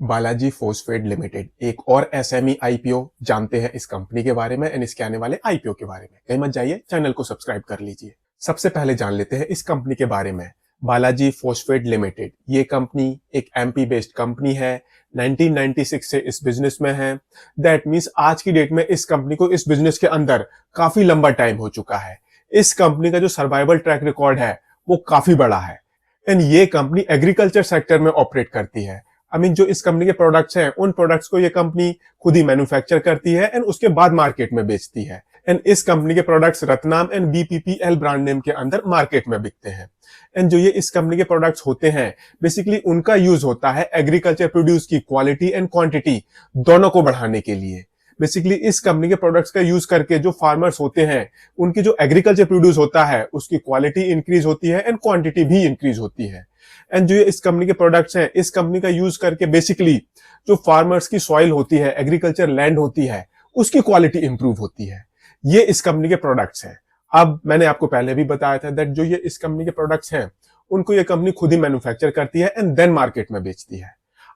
Balaji phosphate limited एक और SME IPO जानते हैं इस कंपनी के बारे में एंड इसके आने वाले आईपीओ के बारे में। कहीं मत जाइए, चैनल को सब्सक्राइब कर लीजिए। सबसे पहले जान लेते हैं इस कंपनी के बारे में। बालाजी फोस्फेट लिमिटेड ये कंपनी एक एमपी बेस्ड कंपनी है। 1996 से इस बिजनेस में है। दैट मीन्स आज की डेट में इस कंपनी को इस बिजनेस के अंदर काफी लंबा टाइम हो चुका है। इस कंपनी का जो सर्वाइवल ट्रैक रिकॉर्ड है वो काफी बड़ा है एंड ये कंपनी एग्रीकल्चर सेक्टर में ऑपरेट करती है। जो इस कंपनी के प्रोडक्ट्स हैं उन प्रोडक्ट्स को ये कंपनी खुद ही मैन्युफैक्चर करती है एंड उसके बाद मार्केट में बेचती है। एंड इस कंपनी के products Ratnam and बीपीपीएल brand name के अंदर मार्केट में बिकते हैं। एंड जो ये इस कंपनी के प्रोडक्ट्स होते हैं बेसिकली उनका यूज होता है एग्रीकल्चर प्रोड्यूस की क्वालिटी एंड क्वांटिटी दोनों को बढ़ाने के लिए। बेसिकली इस कंपनी के प्रोडक्ट्स का यूज करके जो फार्मर्स होते हैं उनकी जो एग्रीकल्चर प्रोड्यूस होता है उसकी क्वालिटी इंक्रीज होती है एंड क्वांटिटी भी इंक्रीज होती है। एंड जो ये इस कंपनी के प्रोडक्ट्स हैं इस कंपनी का यूज करके बेसिकली जो फार्मर्स की सॉइल होती है, एग्रीकल्चर लैंड होती है, उसकी क्वालिटी इंप्रूव होती है। ये इस कंपनी के प्रोडक्ट्स हैं। अब मैंने आपको पहले भी बताया था दैट जो ये इस कंपनी के प्रोडक्ट्स हैं उनको ये कंपनी खुद ही मैन्युफैक्चर करती है एंड देन मार्केट में बेचती है।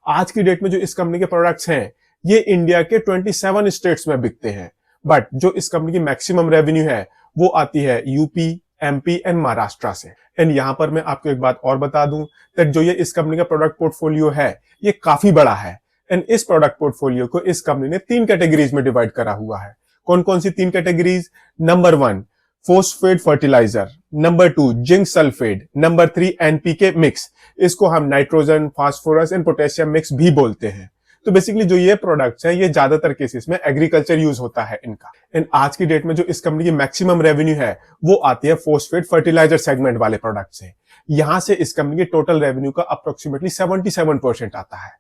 आज की डेट में जो इस कंपनी के प्रोडक्ट्स हैं ये इंडिया के 27 स्टेट्स में बिकते हैं। बट जो इस कंपनी की मैक्सिमम रेवेन्यू है वो आती है यूपी, एमपी एंड महाराष्ट्र से। एंड यहां पर मैं आपको एक बात और बता दूं दैट जो ये इस कंपनी का प्रोडक्ट पोर्टफोलियो है ये काफी बड़ा है। एंड इस प्रोडक्ट पोर्टफोलियो को इस कंपनी ने 3 कैटेगरीज में डिवाइड करा हुआ है। कौन कौन सी 3 categories? Number 1 phosphate fertiliser, number 2 zinc sulphate, number 3 NPK mix. इसको हम nitrogen, phosphorus and potassium mix भी बोलते हैं। तो बेसिकली जो ये प्रोडक्ट्स हैं ये ज्यादातर केसेस में एग्रीकल्चर यूज होता है इनका। एंड आज की डेट में जो इस कंपनी की मैक्सिमम रेवेन्यू है वो आती है फोस्फेट फर्टिलाइजर सेगमेंट वाले प्रोडक्ट से। यहां से इस कंपनी के टोटल रेवेन्यू का अप्रोक्सीमेटली 77% आता है।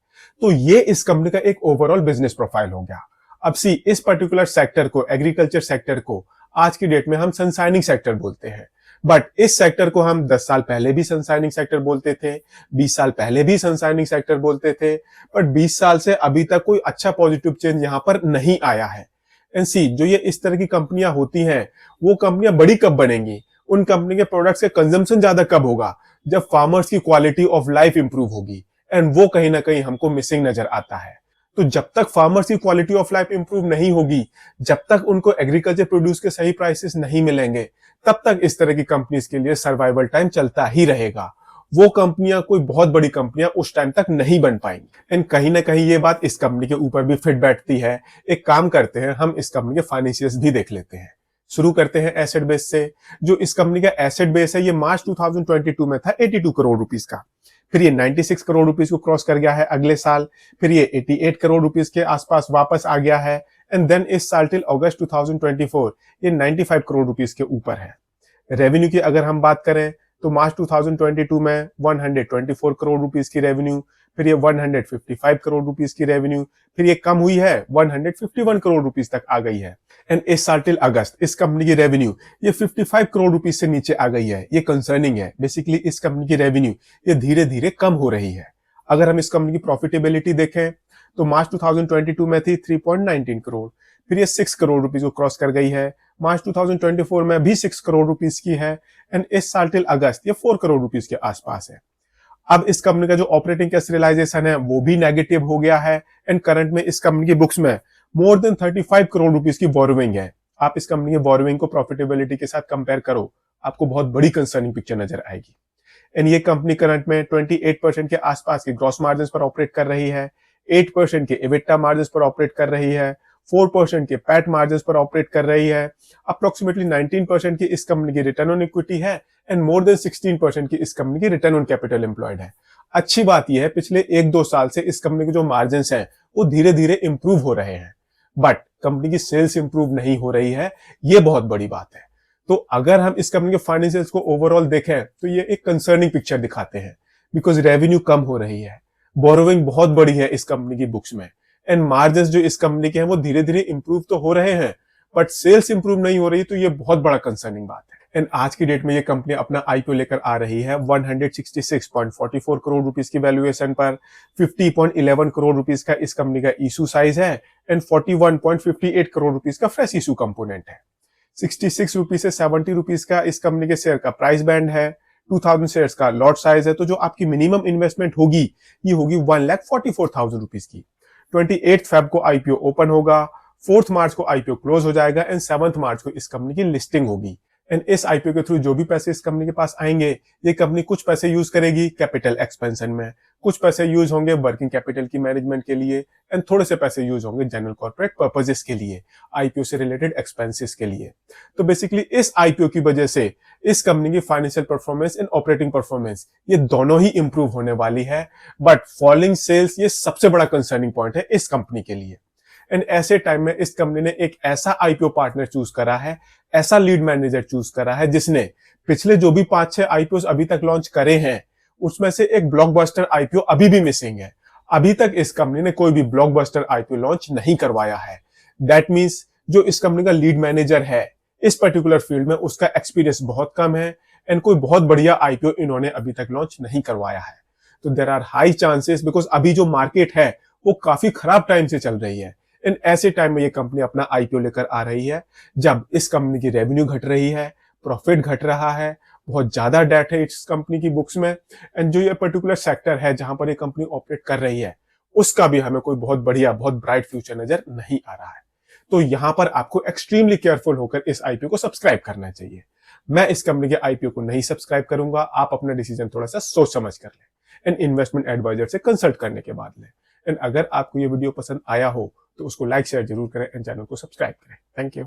तो ये इस कंपनी का एक ओवरऑल बिजनेस प्रोफाइल हो गया। अब इस पर्टिकुलर सेक्टर को, एग्रीकल्चर सेक्टर को आज की डेट में हम सनशाइनिंग सेक्टर बोलते हैं। बट इस सेक्टर को हम 10 साल पहले भी सनशाइनिंग सेक्टर बोलते थे, 20 साल पहले भी सनशाइनिंग सेक्टर बोलते थे। बट 20 साल से अभी तक कोई अच्छा पॉजिटिव चेंज यहां पर नहीं आया है। एंड जो ये इस तरह की कंपनियां होती हैं वो कंपनियां बड़ी कब बनेंगी, उन कंपनी के प्रोडक्ट्स के कंजम्पशन ज्यादा कब होगा, जब फार्मर्स की क्वालिटी ऑफ लाइफ इंप्रूव होगी। एंड वो कहीं ना कहीं हमको मिसिंग नजर आता है। तो जब तक फार्मर्स की क्वालिटी ऑफ लाइफ इंप्रूव नहीं होगी, जब तक उनको एग्रीकल्चर प्रोड्यूस के सही प्राइसेस नहीं मिलेंगे, तब तक इस तरह की कंपनीज के लिए सर्वाइवल टाइम चलता ही रहेगा। वो कंपनियां, कोई बहुत बड़ी कंपनियां उस टाइम तक नहीं बन पाएंगी। एंड कहीं ना कहीं ये बात इस कंपनी के ऊपर भी फिट बैठती है। एक काम करते हैं, हम इस कंपनी के फाइनेंशियल्स भी देख लेते हैं। शुरू करते हैं एसेट बेस से। जो इस कंपनी का एसेट बेस है ये मार्च 2022 में था 82 करोड़ रुपीस का। फिर ये 96 करोड़ रुपीस को क्रॉस कर गया है अगले साल। फिर ये 88 करोड़ रुपीस के आसपास वापस आ गया है। एंड देन इस साल टिल अगस्त 2024 ये 95 करोड़ रुपीस के ऊपर है। रेवेन्यू की अगर हम बात करें तो मार्च 2022 में 124 करोड़ रुपीस की रेवेन्यू, फिर ये 155 करोड़ रुपीस की रेवेन्यू, फिर ये कम हुई है 151 करोड़ रुपीस तक आ गई है। एंड इस साल टिल अगस्त इस कंपनी की रेवेन्यू ये 55 करोड़ रुपीस से नीचे आ गई है। ये कंसर्निंग है। बेसिकली इस कंपनी की रेवेन्यू ये धीरे धीरे कम हो रही है। अगर हम इस कंपनी की प्रॉफिटेबिलिटी देखें तो मार्च 2022 में थी 3.19 करोड़, फिर ये 6 करोड़ रुपीस को क्रॉस कर गई है। मार्च 2024 में भी 6 करोड़ रुपीस की है। एंड इस साल टिल अगस्त ये 4 करोड़ रुपीस के आसपास है। अब इस कंपनी का जो ऑपरेटिंग कैश रियलाइजेशन है वो भी नेगेटिव हो गया है। एंड करंट में इस कंपनी की बुक्स में मोर देन 35 करोड़ रुपीस की बोरोइंग है। आप इस कंपनी के बोरोइंग को प्रॉफिटेबिलिटी के साथ कंपेयर करो, आपको बहुत बड़ी कंसर्निंग पिक्चर नजर आएगी। एंड ये कंपनी करंट में 28% के आसपास की ग्रॉस मार्जिन पर ऑपरेट कर रही है, 8% के एबिटा मार्जिन पर ऑपरेट कर रही है, 4% के पैट मार्जिन पर ऑपरेट कर रही है। अप्रोक्सीमेटली 19% की इस कंपनी की रिटर्न ऑन इक्विटी है एंड मोर देन 16% की इस कंपनी की रिटर्न ऑन कैपिटल एम्प्लॉयड है। अच्छी बात यह है पिछले 1-2 साल से इस कंपनी के जो मार्जिन हैं वो धीरे धीरे इंप्रूव हो रहे हैं। बट कंपनी की सेल्स इंप्रूव नहीं हो रही है, ये बहुत बड़ी बात है। तो अगर हम इस कंपनी के फाइनेंशियल्स को ओवरऑल देखें तो ये एक कंसर्निंग पिक्चर दिखाते हैं। बिकॉज रेवेन्यू कम हो रही है, बोरोइंग बहुत बड़ी है इस कंपनी की बुक्स में, एंड मार्जिन जो इस कंपनी के हैं वो धीरे धीरे इंप्रूव तो हो रहे हैं बट सेल्स इंप्रूव नहीं हो रही। तो ये बहुत बड़ा कंसर्निंग बात है। एंड आज की डेट में ये कंपनी अपना आईपीओ लेकर आ रही है 166.44 करोड़ रुपीस की वैल्यूएशन पर। 50.11 करोड़ रुपीस का इस कंपनी का इशू साइज है एंड 41.58 करोड़ रुपीस का फ्रेश इशू कंपोनेंट है। 66 रुपीस से 70 रुपीस का इस कंपनी के शेयर का प्राइस बैंड है। 2000 शेयर्स का लॉट साइज है, तो जो आपकी मिनिमम इन्वेस्टमेंट होगी ये होगी 1,44,000 रुपीज की। 28 फेब को आईपीओ ओपन होगा, 4 मार्च को आईपीओ क्लोज हो जाएगा एंड 7 मार्च को इस कंपनी की लिस्टिंग होगी। एंड इस आईपीओ के थ्रू जो भी पैसे इस कंपनी के पास आएंगे, ये कंपनी कुछ पैसे यूज करेगी कैपिटल एक्सपेंशन में, कुछ पैसे यूज होंगे वर्किंग कैपिटल की मैनेजमेंट के लिए एंड थोड़े से पैसे यूज होंगे जनरल कॉर्पोरेट पर्पसेस के लिए, आईपीओ से रिलेटेड एक्सपेंसेस के लिए। तो बेसिकली इस आईपीओ की वजह से इस कंपनी की financial performance and operating performance ये दोनों ही इंप्रूव होने वाली है। बट फॉलिंग सेल्स ये सबसे बड़ा कंसर्निंग पॉइंट है इस कंपनी के लिए। एंड ऐसे टाइम में इस कंपनी ने एक ऐसा आईपीओ पार्टनर चूज करा है, ऐसा लीड मैनेजर चूज करा है जिसने पिछले जो भी 5-6 आईपीओ अभी तक लॉन्च करे हैं उसमें से एक ब्लॉकबस्टर आईपीओ अभी भी मिसिंग है। अभी तक इस कंपनी ने कोई भी ब्लॉकबस्टर आईपीओ लॉन्च नहीं करवाया है। दैट मींस जो इस कंपनी का लीड मैनेजर है इस पर्टिकुलर फील्ड में उसका एक्सपीरियंस बहुत कम है एंड कोई बहुत बढ़िया आईपीओ इन्होंने अभी तक लॉन्च नहीं करवाया है। तो there are high chances, because अभी जो मार्केट है वो काफी खराब टाइम से चल रही है। इन ऐसे टाइम में ये कंपनी अपना आईपीओ लेकर आ रही है जब इस कंपनी की रेवेन्यू घट रही है, प्रॉफिट घट रहा है, बहुत ज्यादा डेट है इस कंपनी की बुक्स में एंड जो ये पर्टिकुलर सेक्टर है जहां पर ये कंपनी ऑपरेट कर रही है उसका भी हमें कोई बहुत बढ़िया बहुत ब्राइट फ्यूचर नजर नहीं आ रहा है। तो यहां पर आपको एक्सट्रीमली केयरफुल होकर इस आईपीओ को सब्सक्राइब करना चाहिए। मैं इस कंपनी के आईपीओ को नहीं सब्सक्राइब करूंगा। आप अपना डिसीजन थोड़ा सा सोच समझ कर लें, एंड इन्वेस्टमेंट एडवाइजर से कंसल्ट करने के बाद लें। एंड अगर आपको ये वीडियो पसंद आया हो तो उसको लाइक शेयर जरूर करें एंड चैनल को सब्सक्राइब करें। Thank you.